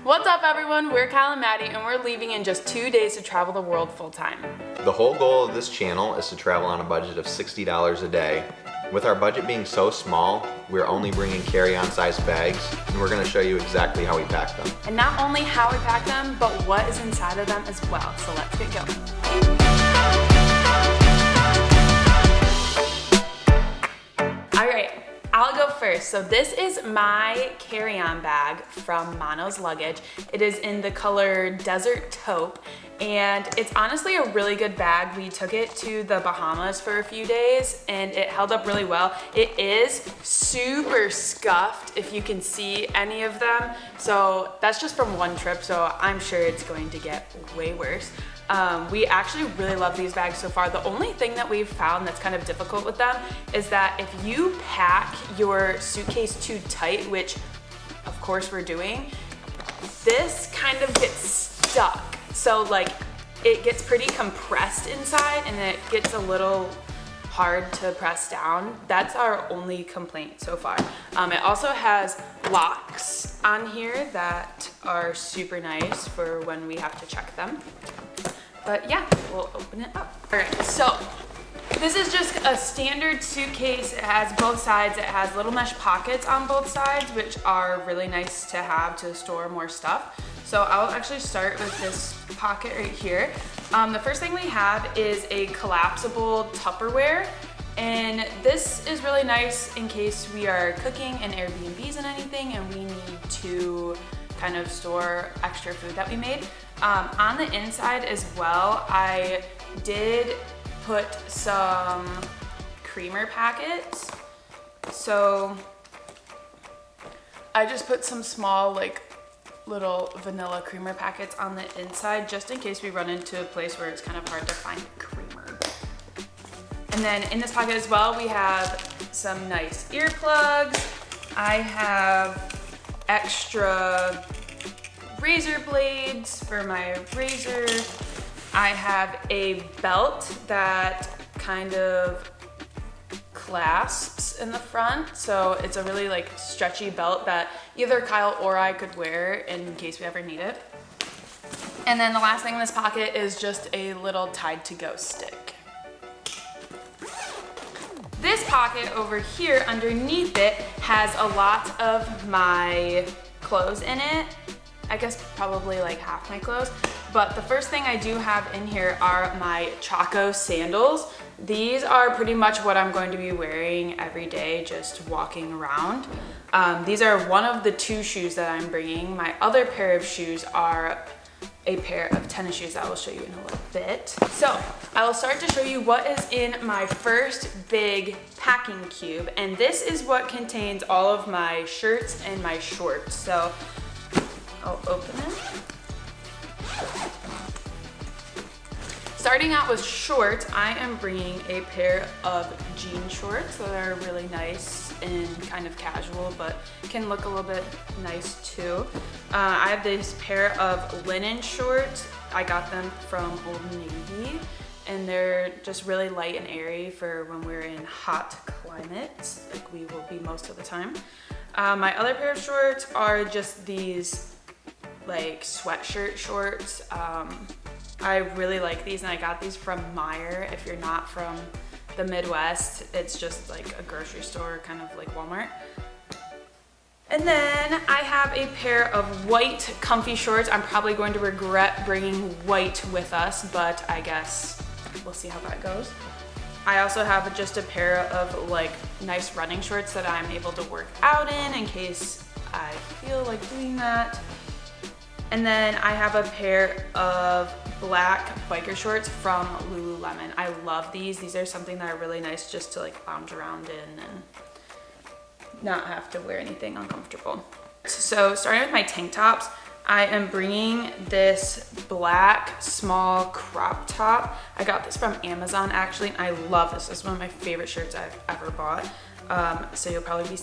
What's up everyone, we're Kyle and Madie and we're leaving in just 2 days to travel the world full time. The whole goal of this channel is to travel on a budget of $60 a day. With our budget being so small, we're only bringing carry-on size bags, and we're gonna show you exactly how we pack them. And not only how we pack them, but what is inside of them as well, so let's get going. Alright, I'll go first. So this is my carry-on bag from Mono's Luggage. It is in the color Desert Taupe, and it's honestly a really good bag. We took it to the Bahamas for a few days and it held up really well. It is super scuffed if you can see any of them. So that's just from one trip, so I'm sure it's going to get way worse. We actually really love these bags so far. The only thing that we've found that's kind of difficult with them is that if you pack your suitcase too tight, which of course we're doing, this kind of gets stuck. So like it gets pretty compressed inside and it gets a little hard to press down. That's our only complaint so far. It also has locks on here that are super nice for when we have to check them. But yeah, we'll open it up. All right, so this is just a standard suitcase. It has both sides. It has little mesh pockets on both sides, which are really nice to have to store more stuff. So I'll actually start with this pocket right here. The first thing we have is a collapsible Tupperware. And this is really nice in case we are cooking in Airbnbs and anything and we need to kind of store extra food that we made. On the inside as well, I did put some creamer packets. So I just put some small like little vanilla creamer packets on the inside just in case we run into a place where it's kind of hard to find creamer. And then in this pocket as well, we have some nice earplugs. I have extra razor blades for my razor. I have a belt that kind of clasps in the front, so it's a really like stretchy belt that either Kyle or I could wear in case we ever need it. And then the last thing in this pocket is just a little Tide to Go stick. This pocket over here underneath it has a lot of my clothes in it. I guess probably like half my clothes. But the first thing I do have in here are my Chaco sandals. These are pretty much what I'm going to be wearing every day, just walking around. These are one of the 2 shoes that I'm bringing. My other pair of shoes are a pair of tennis shoes that I will show you in a little bit. So I will start to show you what is in my first big packing cube. And this is what contains all of my shirts and my shorts. So I'll open it. Starting out with shorts, I am bringing a pair of jean shorts that are really nice and kind of casual, but can look a little bit nice too. I have this pair of linen shorts. I got them from Old Navy, and they're just really light and airy for when we're in hot climates, like we will be most of the time. My other pair of shorts are just these like sweatshirt shorts. I really like these and I got these from Meijer. If you're not from the Midwest, it's just like a grocery store, kind of like Walmart. And then I have a pair of white comfy shorts. I'm probably going to regret bringing white with us, but I guess we'll see how that goes. I also have just a pair of like nice running shorts that I'm able to work out in case I feel like doing that. And then I have a pair of black biker shorts from Lululemon. I love these. These are something that are really nice just to like lounge around in and not have to wear anything uncomfortable. So starting with my tank tops, I am bringing this black small crop top. I got this from Amazon actually, and I love this. This is one of my favorite shirts I've ever bought. So you'll probably be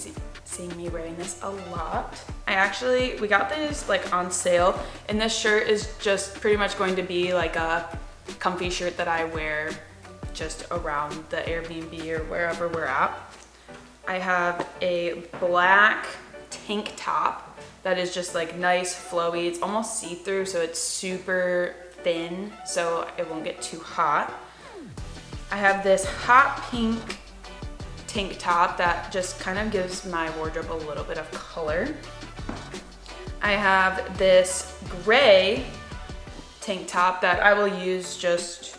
seeing me wearing this a lot. We got this like on sale, and this shirt is just pretty much going to be like a comfy shirt that I wear just around the Airbnb or wherever we're at. I have a black tank top that is just like nice, flowy. It's almost see-through, so it's super thin, so it won't get too hot. I have this hot pink tank top that just kind of gives my wardrobe a little bit of color. I have this gray tank top that I will use just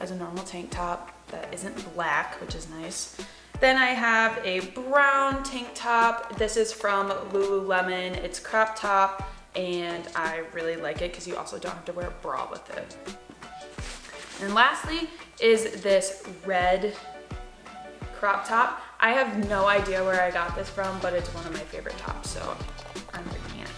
as a normal tank top that isn't black, which is nice. Then I have a brown tank top. This is from Lululemon. It's crop top, and I really like it because you also don't have to wear a bra with it. And lastly is this red crop top. I have no idea where I got this from, but it's one of my favorite tops, so I'm bringing it.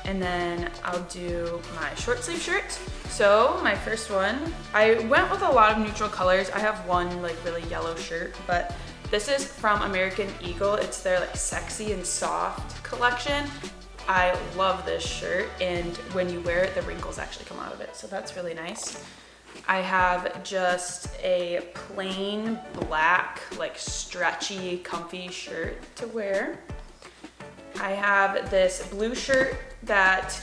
And then I'll do my short sleeve shirts. So my first one, I went with a lot of neutral colors. I have one like really yellow shirt, but this is from American Eagle. It's their like sexy and soft collection. I love this shirt, and when you wear it, the wrinkles actually come out of it, so that's really nice. I have just a plain black, like stretchy, comfy shirt to wear. I have this blue shirt that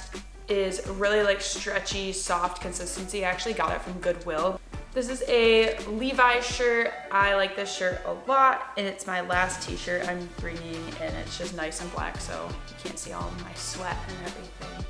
is really like stretchy, soft consistency. I actually got it from Goodwill. This is a Levi's shirt. I like this shirt a lot, and it's my last t-shirt I'm bringing, and it's just nice and black, so you can't see all of my sweat and everything.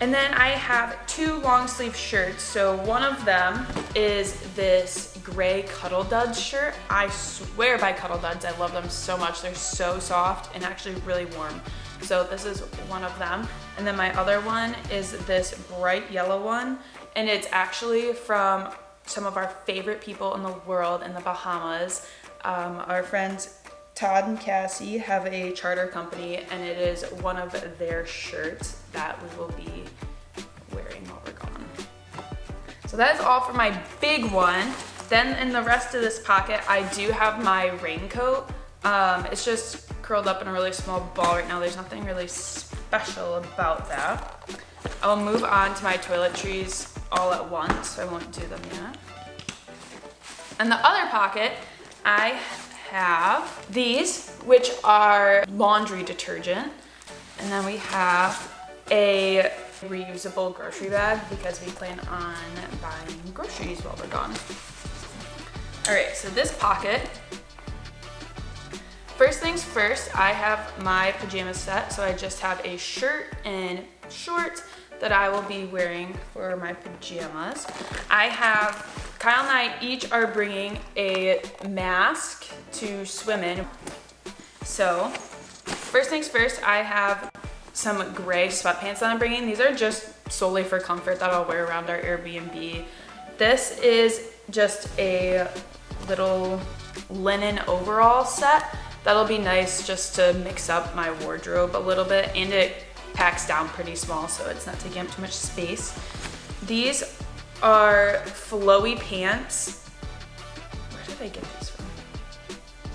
And then I have two long sleeve shirts. So one of them is this gray Cuddle Duds shirt. I swear by Cuddle Duds. I love them so much. They're so soft and actually really warm. So this is one of them. And then my other one is this bright yellow one. And it's actually from some of our favorite people in the world in the Bahamas. Our friends Todd and Cassie have a charter company, and it is one of their shirts that we will be wearing while we're gone. So that is all for my big one. Then in the rest of this pocket, I do have my raincoat. It's just curled up in a really small ball right now. There's nothing really special about that. I'll move on to my toiletries all at once. I won't do them yet. In the other pocket, I have these, which are laundry detergent. And then we have a reusable grocery bag because we plan on buying groceries while we're gone. All right, so this pocket, first things first, I have my pajama set. So I just have a shirt and shorts that I will be wearing for my pajamas. I have, Kyle and I each are bringing a mask to swim in. So first things first, I have some gray sweatpants that I'm bringing. These are just solely for comfort that I'll wear around our Airbnb. This is just a little linen overall set. That'll be nice just to mix up my wardrobe a little bit, and it packs down pretty small, so it's not taking up too much space. These are flowy pants. Where did I get these from?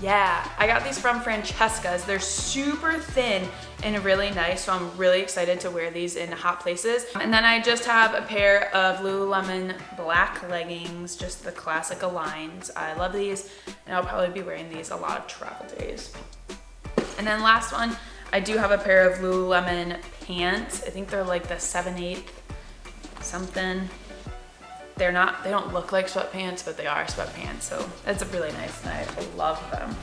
Yeah, I got these from Francesca's. They're super thin and really nice, so I'm really excited to wear these in hot places. And then I just have a pair of Lululemon black leggings, just the classic Aligns. I love these, and I'll probably be wearing these a lot of travel days. And then last one, I do have a pair of Lululemon pants. I think they're like the 7/8 something. They don't look like sweatpants, but they are sweatpants, so that's really nice, and I love them.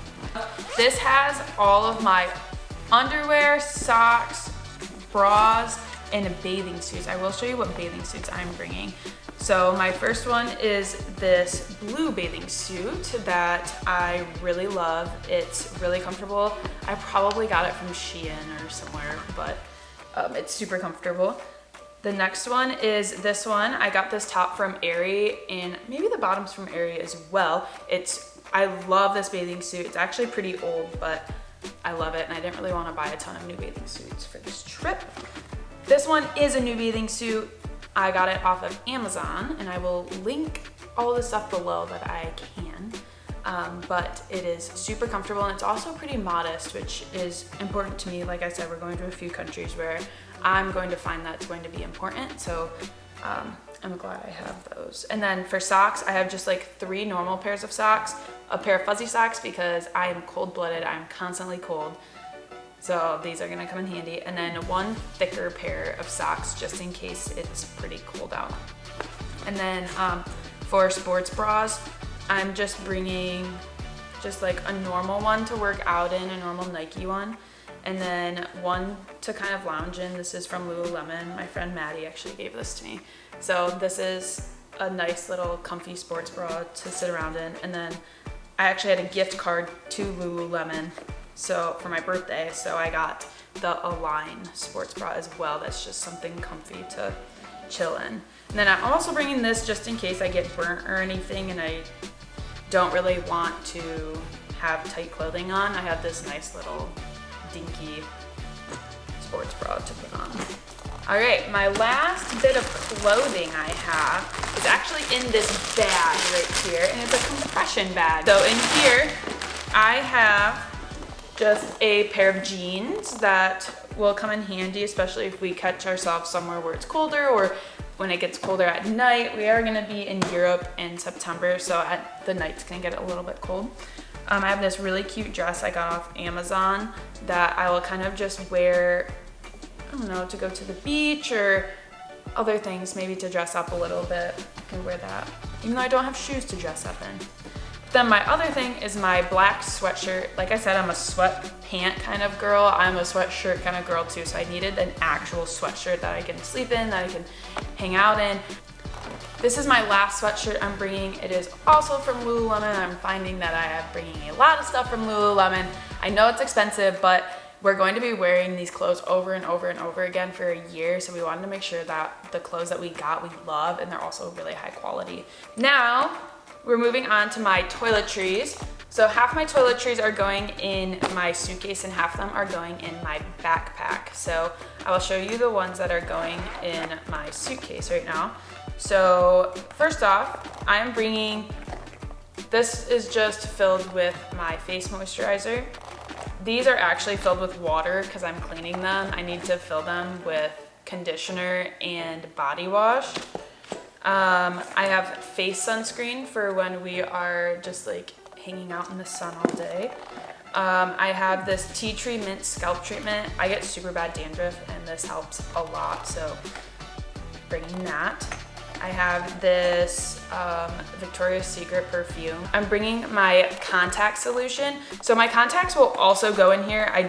This has all of my underwear, socks, bras, and bathing suits. I will show you what bathing suits I'm bringing. So my first one is this blue bathing suit that I really love. It's really comfortable. I probably got it from Shein or somewhere, but it's super comfortable. The next one is this one. I got this top from Aerie, and maybe the bottom's from Aerie as well. I love this bathing suit. It's actually pretty old, but I love it, and I didn't really want to buy a ton of new bathing suits for this trip. This one is a new bathing suit. I got it off of Amazon, and I will link all the stuff below that I can. But it is super comfortable, and it's also pretty modest, which is important to me. Like I said, we're going to a few countries where I'm going to find that's going to be important. So I'm glad I have those. And then for socks, I have just like 3 normal pairs of socks, a pair of fuzzy socks because I am cold-blooded. I'm constantly cold. So these are gonna come in handy. And then one thicker pair of socks just in case it's pretty cold out. And then for sports bras, I'm just bringing just like a normal one to work out in, a normal Nike one. And then one to kind of lounge in. This is from Lululemon. My friend Madie actually gave this to me. So this is a nice little comfy sports bra to sit around in. And then I actually had a gift card to Lululemon for my birthday. So I got the Align sports bra as well. That's just something comfy to chill in. And then I'm also bringing this just in case I get burnt or anything and I don't really want to have tight clothing on. I have this nice little dinky sports bra to put on. All right, my last bit of clothing I have is actually in this bag right here, and it's a compression bag. So in here, I have just a pair of jeans that will come in handy, especially if we catch ourselves somewhere where it's colder or when it gets colder at night. We are gonna be in Europe in September, so at the nights can get a little bit cold. I have this really cute dress I got off Amazon that I will kind of just wear, I don't know, to go to the beach or other things, maybe to dress up a little bit. I can wear that, even though I don't have shoes to dress up in. Then my other thing is my black sweatshirt. Like I said, I'm a sweatpant kind of girl. I'm a sweatshirt kind of girl too, so I needed an actual sweatshirt that I can sleep in, that I can hang out in. This is my last sweatshirt I'm bringing. It is also from Lululemon. I'm finding that I am bringing a lot of stuff from Lululemon. I know it's expensive, but we're going to be wearing these clothes over and over and over again for a year, so we wanted to make sure that the clothes that we got, we love, and they're also really high quality. Now, we're moving on to my toiletries. So half my toiletries are going in my suitcase and half of them are going in my backpack. So I will show you the ones that are going in my suitcase right now. So first off, I'm bringing, this is just filled with my face moisturizer. These are actually filled with water because I'm cleaning them. I need to fill them with conditioner and body wash. I have face sunscreen for when we are just like hanging out in the sun all day. I have this tea tree mint scalp treatment. I get super bad dandruff and this helps a lot, so bringing that. I have this Victoria's Secret perfume. I'm bringing my contact solution. So my contacts will also go in here. I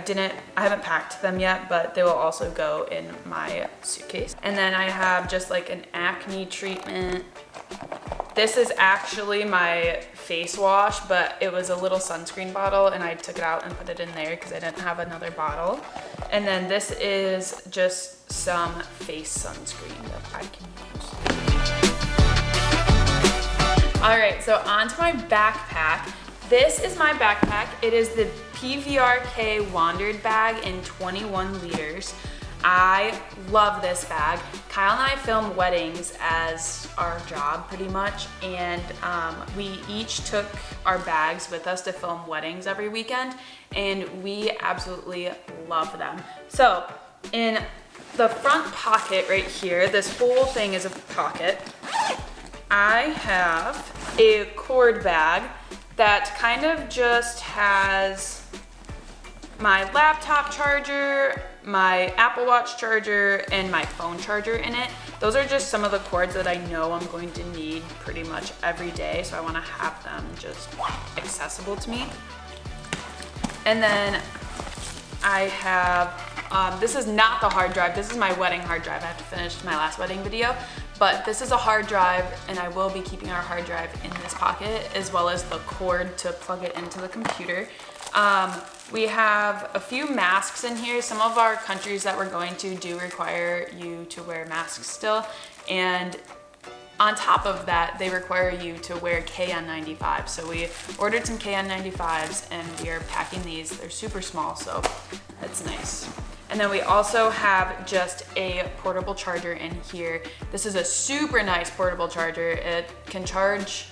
haven't packed them yet, but they will also go in my suitcase. And then I have just like an acne treatment. This is actually my face wash, but it was a little sunscreen bottle and I took it out and put it in there because I didn't have another bottle. And then this is just some face sunscreen that I can use. All right, so onto my backpack. This is my backpack. It is the PVRK Wandered bag in 21 liters. I love this bag. Kyle and I film weddings as our job pretty much, and we each took our bags with us to film weddings every weekend, and we absolutely love them. So in the front pocket right here, this whole thing is a pocket. I have a cord bag that kind of just has my laptop charger, my Apple Watch charger, and my phone charger in it. Those are just some of the cords that I know I'm going to need pretty much every day, so I want to have them just accessible to me. And then I have, this is not the hard drive, this is my wedding hard drive. I have to finish my last wedding video, but this is a hard drive and I will be keeping our hard drive in this pocket as well as the cord to plug it into the computer. We have a few masks in here. Some of our countries that we're going to do require you to wear masks still, and on top of that, they require you to wear KN95. So we ordered some KN95s and we are packing these. They're super small, so that's nice. And then we also have just a portable charger in here. This is a super nice portable charger. It can charge,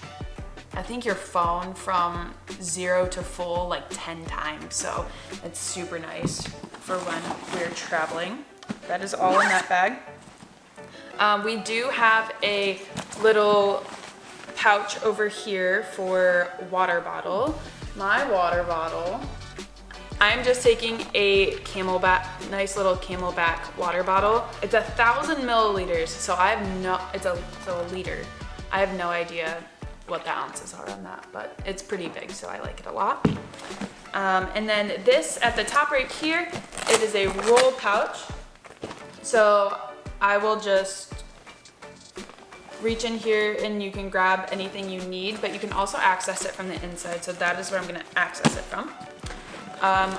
I think, your phone from 0 to full like 10 times. So it's super nice for when we're traveling. That is all in that bag. We do have a little pouch over here for water bottle. My water bottle I'm just taking a Camelback, nice little Camelback water bottle. It's 1,000 milliliters, so I have no, so a liter. I have no idea what the ounces are on that, but it's pretty big, so I like it a lot. And then this at the top right here, it is a roll pouch. So I will just reach in here and you can grab anything you need, but you can also access it from the inside. So that is where I'm gonna access it from.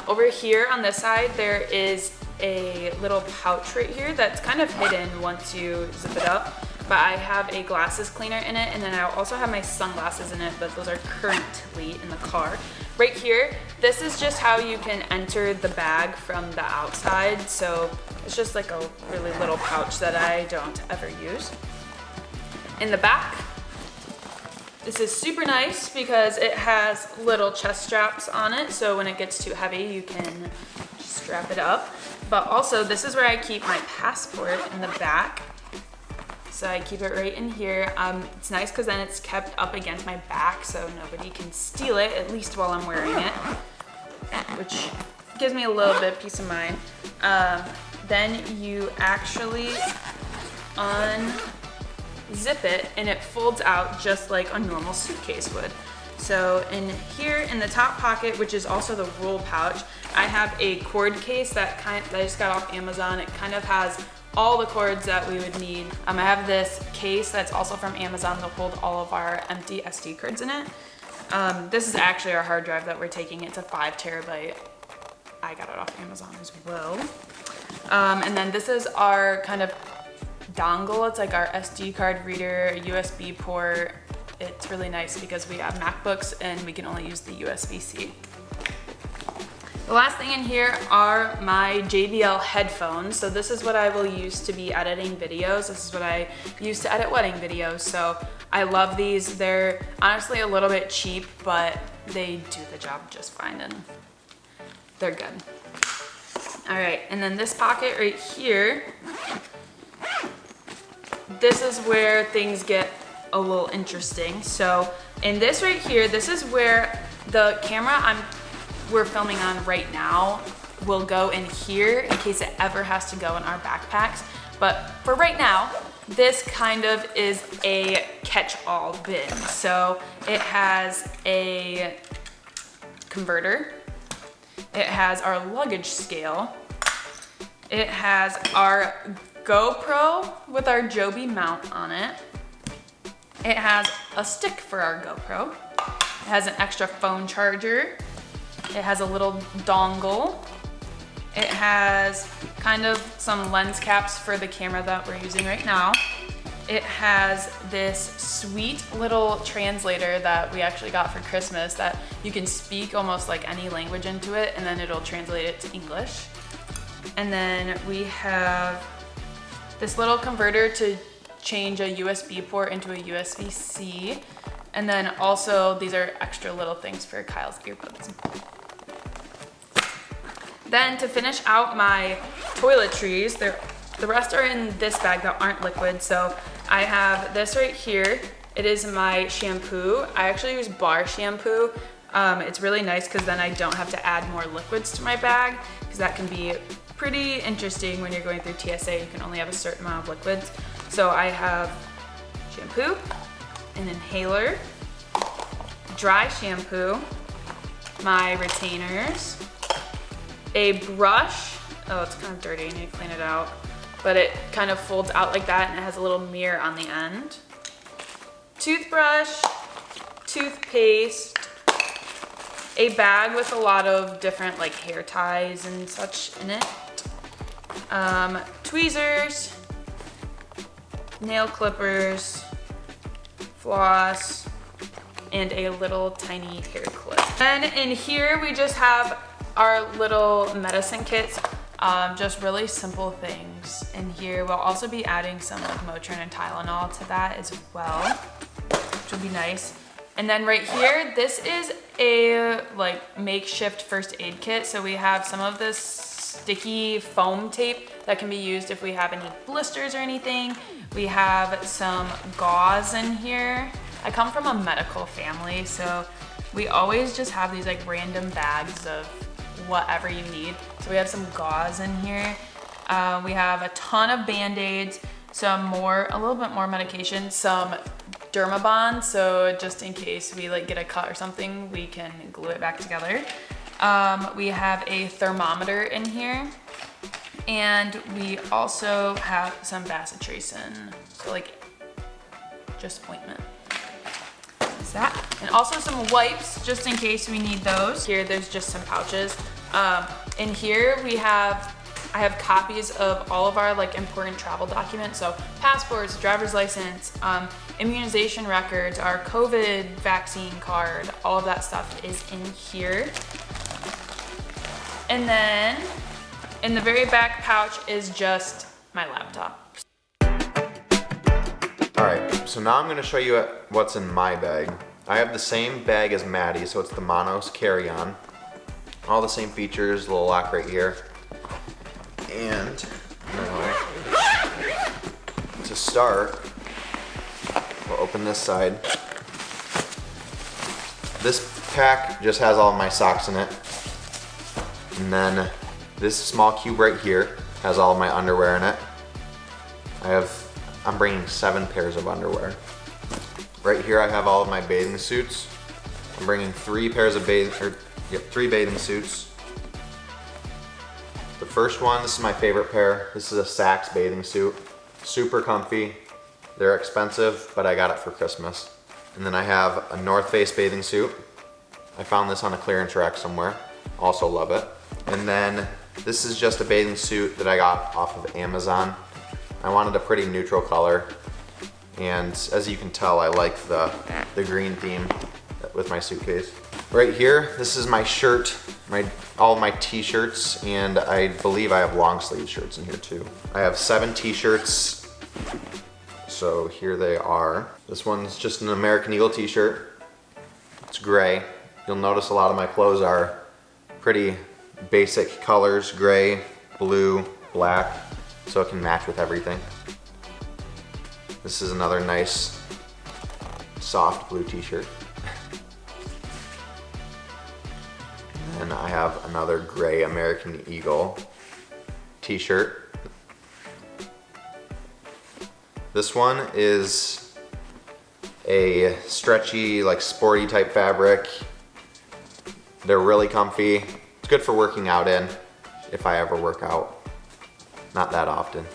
Over here on this side, there is a little pouch right here that's kind of hidden once you zip it up. But I have a glasses cleaner in it, and then I also have my sunglasses in it, but those are currently in the car. Right here, this is just how you can enter the bag from the outside. So it's just like a really little pouch that I don't ever use. In the back, this is super nice because it has little chest straps on it. So when it gets too heavy, you can just strap it up. But also, this is where I keep my passport in the back. So I keep it right in here. It's nice because then it's kept up against my back so nobody can steal it, at least while I'm wearing it, which gives me a little bit of peace of mind. Then you actually unzip it and it folds out just like a normal suitcase would. So in here in the top pocket, which is also the roll pouch, I have a cord case that I just got off Amazon. It kind of has all the cords that we would need. I have this case that's also from Amazon to hold all of our empty SD cards in it. This is actually our hard drive that we're taking. It's a 5 terabyte. I got it off Amazon as well. And then this is our kind of dongle. It's like our SD card reader, a USB port. It's really nice because we have MacBooks and we can only use the USB-C. The last thing in here are my JBL headphones. So this is what I will use to be editing videos. This is what I use to edit wedding videos. So I love these. They're honestly a little bit cheap, but they do the job just fine and they're good. All right, and then this pocket right here, this is where things get a little interesting. So in this right here, this is where the camera we're filming on right now will go in here in case it ever has to go in our backpacks. But for right now, this kind of is a catch-all bin. So it has a converter, it has our luggage scale, it has our GoPro with our Joby mount on it, it has a stick for our GoPro, it has an extra phone charger, it has a little dongle. It has kind of some lens caps for the camera that we're using right now. It has this sweet little translator that we actually got for Christmas that you can speak almost like any language into it and then it'll translate it to English. And then we have this little converter to change a USB port into a USB-C. And then also these are extra little things for Kyle's earbuds. Then to finish out my toiletries, the rest are in this bag that aren't liquid. So I have this right here. It is my shampoo. I actually use bar shampoo. It's really nice because then I don't have to add more liquids to my bag because that can be pretty interesting when you're going through TSA. You can only have a certain amount of liquids. So I have shampoo, an inhaler, dry shampoo, my retainers, a brush. Oh, it's kind of dirty, I need to clean it out. But it kind of folds out like that and it has a little mirror on the end. Toothbrush, toothpaste, a bag with a lot of different like hair ties and such in it. Tweezers, nail clippers, floss, and a little tiny hair clip. Then in here we just have our little medicine kits, just really simple things. In here we'll also be adding some like Motrin and Tylenol to that as well, which would be nice. And then right here, this is a like makeshift first aid kit. So we have some of this sticky foam tape that can be used if we have any blisters or anything. We have some gauze in here. I come from a medical family, so we always just have these like random bags of whatever you need. So we have some gauze in here. We have a ton of Band-Aids, a little bit more medication, some Dermabond, so just in case we like get a cut or something, we can glue it back together. We have a thermometer in here, and we also have some bacitracin, so like just ointment. That's that. And also some wipes, just in case we need those. Here, there's just some pouches. In here, I have copies of all of our like important travel documents, so passports, driver's license, immunization records, our COVID vaccine card, all of that stuff is in here. And then in the very back pouch is just my laptop. All right, so now I'm gonna show you what's in my bag. I have the same bag as Madie, so it's the Monos carry-on. All the same features, little lock right here. And to start, we'll open this side. This pack just has all of my socks in it. And then this small cube right here has all of my underwear in it. I'm bringing 7 pairs of underwear. Right here I have all of my bathing suits. I'm bringing 3 bathing suits. The first one, this is my favorite pair. This is a Saks bathing suit. Super comfy. They're expensive, but I got it for Christmas. And then I have a North Face bathing suit. I found this on a clearance rack somewhere. Also love it. And then this is just a bathing suit that I got off of Amazon. I wanted a pretty neutral color. And as you can tell, I like the green theme with my suitcase. Right here, this is my shirt, all of my t-shirts, and I believe I have long sleeve shirts in here too. I have 7 t-shirts, so here they are. This one's just an American Eagle t-shirt. It's gray. You'll notice a lot of my clothes are pretty basic colors, gray, blue, black, so it can match with everything. This is another nice, soft blue t-shirt. And I have another gray American Eagle t-shirt. This one is a stretchy, like sporty type fabric. They're really comfy. It's good for working out in, if I ever work out. Not that often.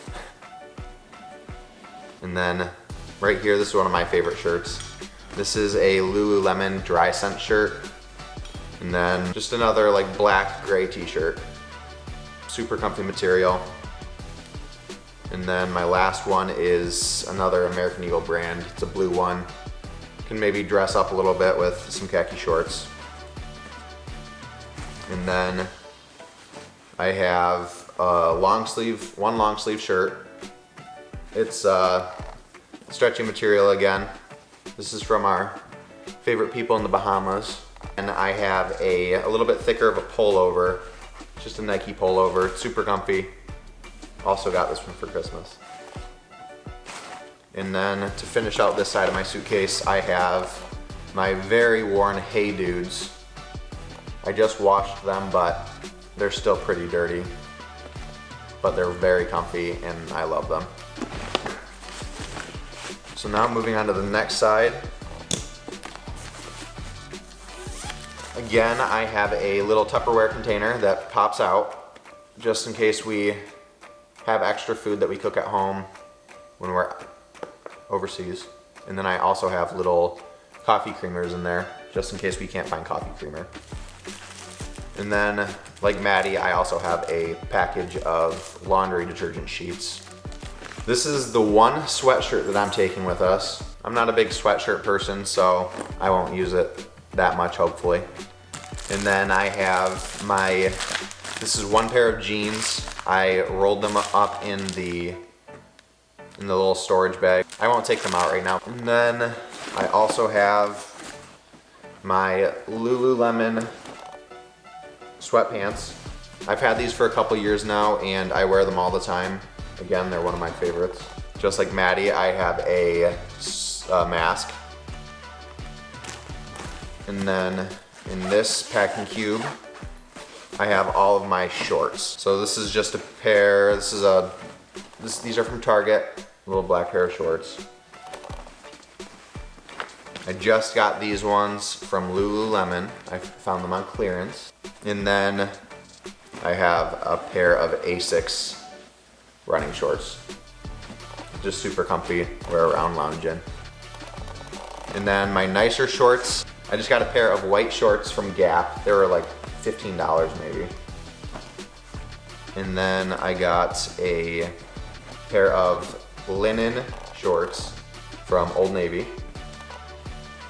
And then right here, this is one of my favorite shirts. This is a Lululemon dry scent shirt. And then just another like black gray t-shirt. Super comfy material. And then my last one is another American Eagle brand. It's a blue one. Can maybe dress up a little bit with some khaki shorts. And then I have one long sleeve shirt. It's stretchy material again. This is from our favorite people in the Bahamas. And I have a little bit thicker of a pullover, just a Nike pullover. It's super comfy. Also got this one for Christmas. And then to finish out this side of my suitcase, I have my very worn Hey Dudes. I just washed them, but they're still pretty dirty. But they're very comfy and I love them. So now moving on to the next side. Again, I have a little Tupperware container that pops out just in case we have extra food that we cook at home when we're overseas. And then I also have little coffee creamers in there just in case we can't find coffee creamer. And then, like Madie, I also have a package of laundry detergent sheets. This is the one sweatshirt that I'm taking with us. I'm not a big sweatshirt person, so I won't use it that much, hopefully. And then I have this is one pair of jeans. I rolled them up in the little storage bag. I won't take them out right now. And then I also have my Lululemon sweatpants. I've had these for a couple years now and I wear them all the time. Again, they're one of my favorites. Just like Madie, I have a mask. And then in this packing cube, I have all of my shorts. So this is just a pair, these are from Target, a little black pair of shorts. I just got these ones from Lululemon. I found them on clearance. And then I have a pair of Asics running shorts. Just super comfy, wear around lounging. And then my nicer shorts, I just got a pair of white shorts from Gap. They were like $15 maybe. And then I got a pair of linen shorts from Old Navy.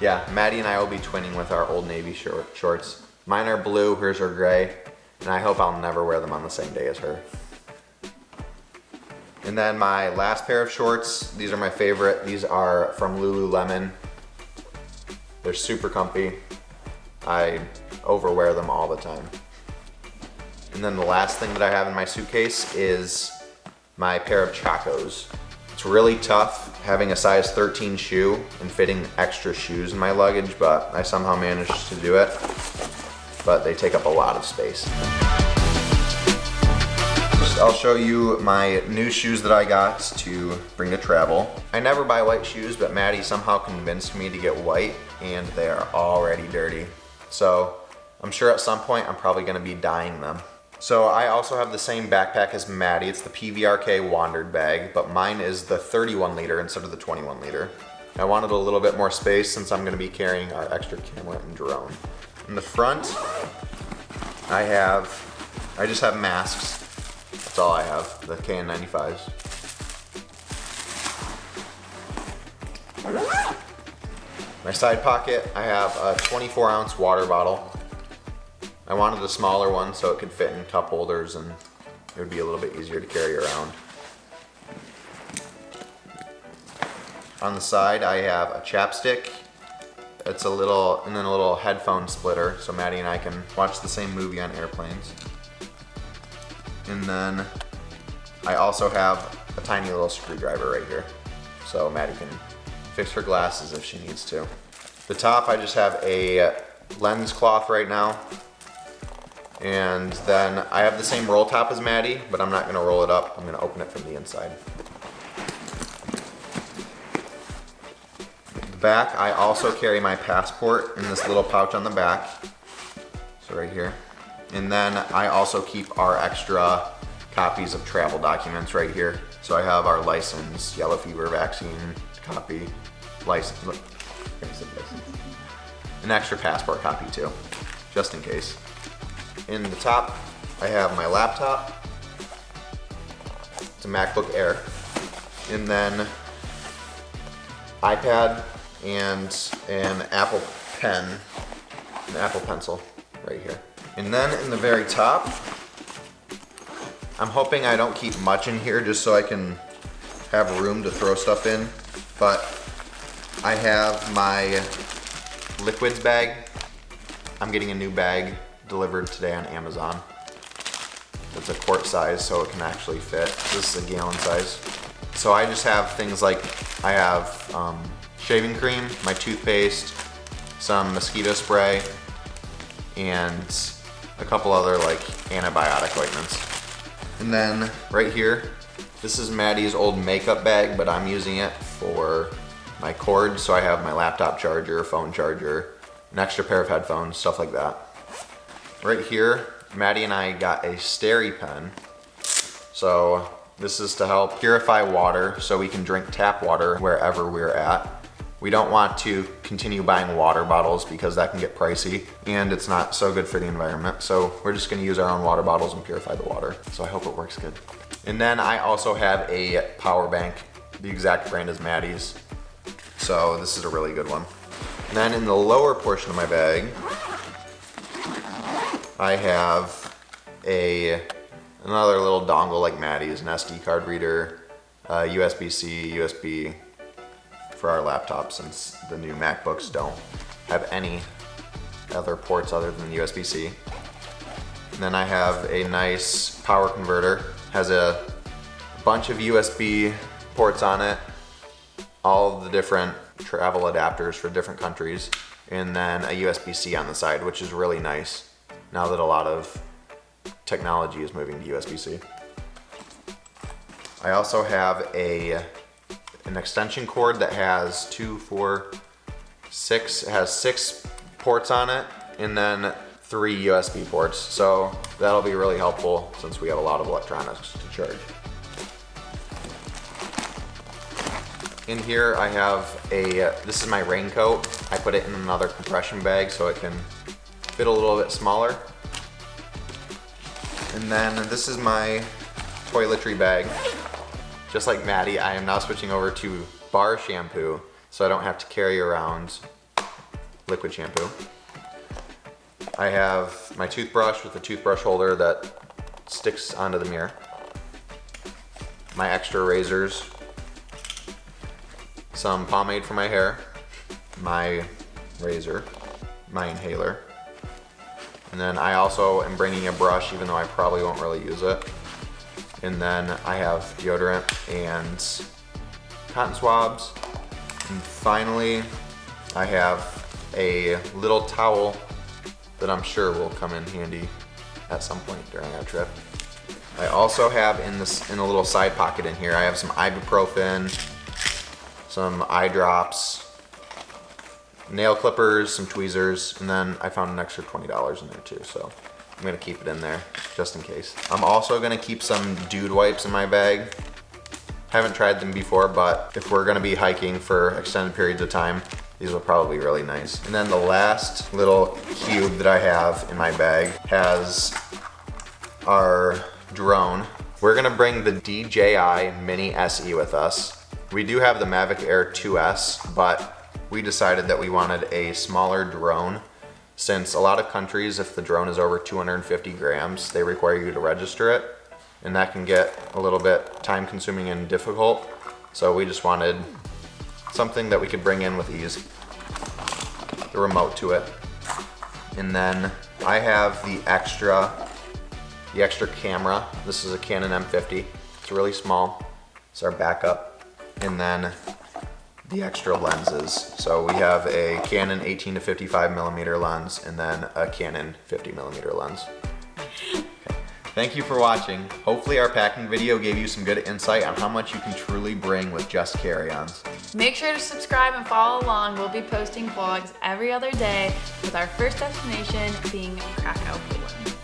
Yeah, Maddie and I will be twinning with our Old Navy shorts. Mine are blue, hers are gray, and I hope I'll never wear them on the same day as her. And then my last pair of shorts, these are my favorite. These are from Lululemon. They're super comfy. I overwear them all the time. And then the last thing that I have in my suitcase is my pair of Chacos. It's really tough having a size 13 shoe and fitting extra shoes in my luggage, but I somehow managed to do it. But they take up a lot of space. I'll show you my new shoes that I got to bring to travel. I never buy white shoes, but Maddie somehow convinced me to get white, and they are already dirty. So I'm sure at some point I'm probably gonna be dyeing them. So I also have the same backpack as Maddie. It's the PVRK Wandered bag, but mine is the 31 liter instead of the 21 liter. I wanted a little bit more space since I'm gonna be carrying our extra camera and drone. In the front, I just have masks. That's all I have, the KN95s. My side pocket, I have a 24-ounce water bottle. I wanted a smaller one so it could fit in cup holders and it would be a little bit easier to carry around. On the side, I have a chapstick. It's and then a little headphone splitter so Maddie and I can watch the same movie on airplanes. And then I also have a tiny little screwdriver right here so Maddie can fix her glasses if she needs to. The top, I just have a lens cloth right now. And then I have the same roll top as Maddie, but I'm not gonna roll it up. I'm gonna open it from the inside. The back, I also carry my passport in this little pouch on the back. So right here. And then I also keep our extra copies of travel documents right here. So I have our license, yellow fever vaccine copy, license, an extra passport copy too, just in case. In the top, I have my laptop. It's a MacBook Air. And then iPad and an Apple Pen, an Apple Pencil right here. And then in the very top, I'm hoping I don't keep much in here just so I can have room to throw stuff in. But I have my liquids bag. I'm getting a new bag delivered today on Amazon. It's a quart size so it can actually fit. This is a gallon size. So I just have things like, I have shaving cream, my toothpaste, some mosquito spray, and a couple other like antibiotic ointments. And then right here, this is Maddie's old makeup bag, but I'm using it for my cord. So I have my laptop charger, phone charger, an extra pair of headphones, stuff like that. Right here, Maddie and I got a Steri pen. So this is to help purify water so we can drink tap water wherever we're at. We don't want to continue buying water bottles because that can get pricey and it's not so good for the environment. So we're just gonna use our own water bottles and purify the water. So I hope it works good. And then I also have a power bank, the exact brand as Maddie's. So this is a really good one. And then in the lower portion of my bag, I have another little dongle like Maddie's, an SD card reader, USB-C, USB for our laptop since the new MacBooks don't have any other ports other than USB-C. And then I have a nice power converter, has a bunch of USB ports on it, all of the different travel adapters for different countries, and then a USB-C on the side, which is really nice now that a lot of technology is moving to USB-C. I also have an extension cord that has 6 ports on it, and then 3 USB ports. So that'll be really helpful since we have a lot of electronics to charge. In here I have this is my raincoat. I put it in another compression bag so it can fit a little bit smaller. And then this is my toiletry bag. Just like Maddie, I am now switching over to bar shampoo so I don't have to carry around liquid shampoo. I have my toothbrush with a toothbrush holder that sticks onto the mirror. My extra razors. Some pomade for my hair. My razor. My inhaler. And then I also am bringing a brush, even though I probably won't really use it. And then I have deodorant and cotton swabs. And finally, I have a little towel that I'm sure will come in handy at some point during our trip. I also have in a little side pocket in here, I have some ibuprofen, some eye drops, nail clippers, some tweezers, and then I found an extra $20 in there too, so I'm gonna keep it in there just in case. I'm also gonna keep some dude wipes in my bag. Haven't tried them before, but if we're gonna be hiking for extended periods of time, these will probably be really nice. And then the last little cube that I have in my bag has our drone. We're gonna bring the DJI Mini SE with us. We do have the Mavic Air 2S, but we decided that we wanted a smaller drone since a lot of countries, if the drone is over 250 grams, they require you to register it, and that can get a little bit time consuming and difficult. So we just wanted something that we could bring in with ease, the remote to it. And then I have the extra camera. This is a Canon M50. It's really small. It's our backup. And then the extra lenses. So we have a Canon 18 to 55 millimeter lens and then a Canon 50 millimeter lens. Okay. Thank you for watching. Hopefully our packing video gave you some good insight on how much you can truly bring with just carry-ons. Make sure to subscribe and follow along. We'll be posting vlogs every other day with our first destination being Krakow, Poland.